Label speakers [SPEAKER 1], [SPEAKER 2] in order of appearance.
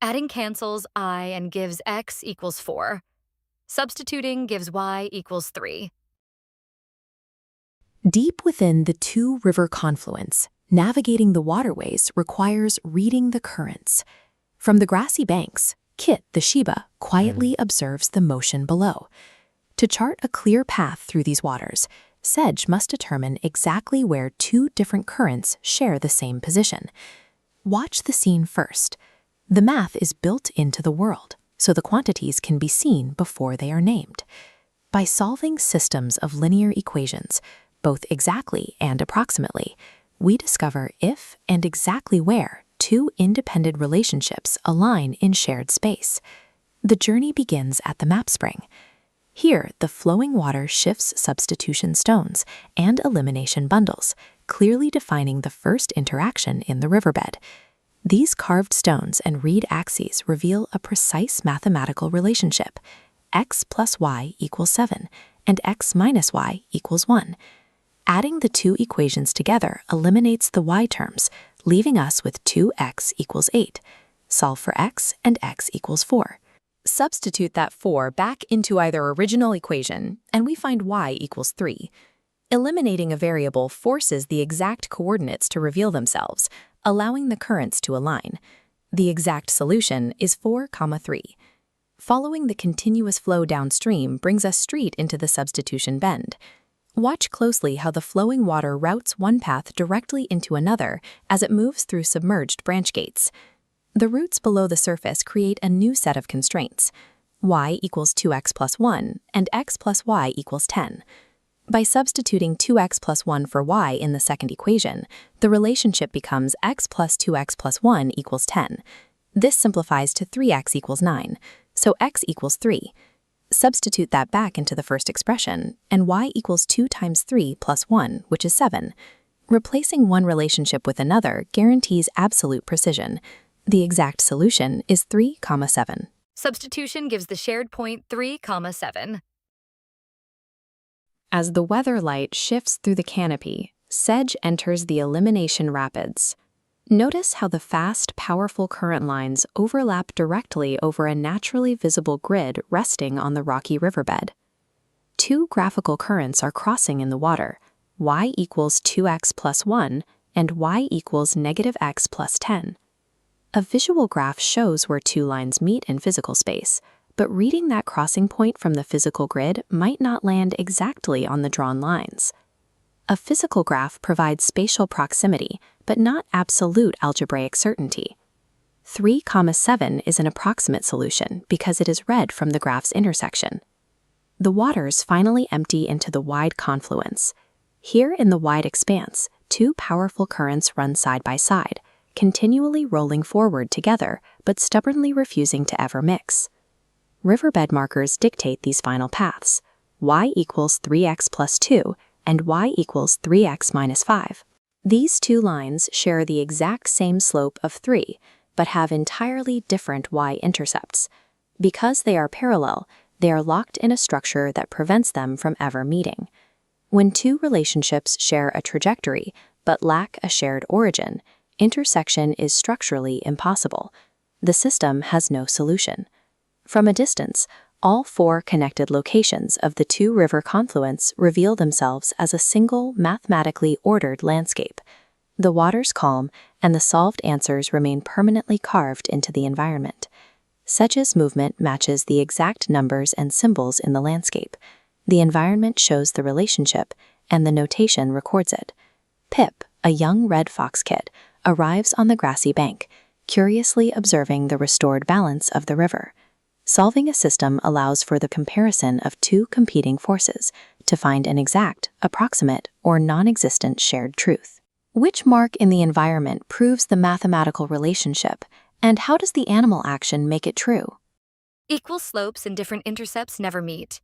[SPEAKER 1] Adding cancels I and gives x equals 4. Substituting gives y equals 3.
[SPEAKER 2] Deep within the two-river confluence, navigating the waterways requires reading the currents. From the grassy banks, Kit, the Sheba, quietly observes the motion below. To chart a clear path through these waters, Sedge must determine exactly where two different currents share the same position. Watch the scene first. The math is built into the world, so the quantities can be seen before they are named. By solving systems of linear equations, both exactly and approximately, we discover if and exactly where two independent relationships align in shared space. The journey begins at the map spring. Here, the flowing water shifts substitution stones and elimination bundles, clearly defining the first interaction in the riverbed. These carved stones and reed axes reveal a precise mathematical relationship. X plus y equals 7, and x minus y equals 1. Adding the two equations together eliminates the y terms, leaving us with 2x equals 8. Solve for x, and x equals 4. Substitute that 4 back into either original equation, and we find y equals 3. Eliminating a variable forces the exact coordinates to reveal themselves, allowing the currents to align. The exact solution is 4, 3. Following the continuous flow downstream brings us straight into the substitution bend. Watch closely how the flowing water routes one path directly into another as it moves through submerged branch gates. The roots below the surface create a new set of constraints. Y equals 2x plus 1, and x plus y equals 10. By substituting 2x plus 1 for y in the second equation, the relationship becomes x plus 2x plus 1 equals 10. This simplifies to 3x equals 9, so x equals 3. Substitute that back into the first expression, and y equals 2 times 3 plus 1, which is 7. Replacing one relationship with another guarantees absolute precision. The exact solution is 3, 7.
[SPEAKER 1] Substitution gives the shared point 3, 7.
[SPEAKER 2] As the weather light shifts through the canopy, Sedge enters the elimination rapids. Notice how the fast, powerful current lines overlap directly over a naturally visible grid resting on the rocky riverbed. Two graphical currents are crossing in the water, y equals 2x plus 1 and y equals negative x plus 10. A visual graph shows where two lines meet in physical space, but reading that crossing point from the physical grid might not land exactly on the drawn lines. A physical graph provides spatial proximity, but not absolute algebraic certainty. 3, 7 is an approximate solution because it is read from the graph's intersection. The waters finally empty into the wide confluence. Here in the wide expanse, two powerful currents run side by side, continually rolling forward together, but stubbornly refusing to ever mix. Riverbed markers dictate these final paths. Y equals 3x plus 2, and y equals 3x minus 5. These two lines share the exact same slope of 3, but have entirely different y-intercepts. Because they are parallel, they are locked in a structure that prevents them from ever meeting. When two relationships share a trajectory, but lack a shared origin, intersection is structurally impossible. The system has no solution. From a distance, all four connected locations of the two-river confluence reveal themselves as a single, mathematically ordered landscape. The waters calm, and the solved answers remain permanently carved into the environment. Sedge's movement matches the exact numbers and symbols in the landscape. The environment shows the relationship, and the notation records it. Pip, a young red fox kit, arrives on the grassy bank, curiously observing the restored balance of the river. Solving a system allows for the comparison of two competing forces to find an exact, approximate, or non-existent shared truth. Which mark in the environment proves the mathematical relationship, and how does the animal action make it true?
[SPEAKER 1] Equal slopes and different intercepts never meet.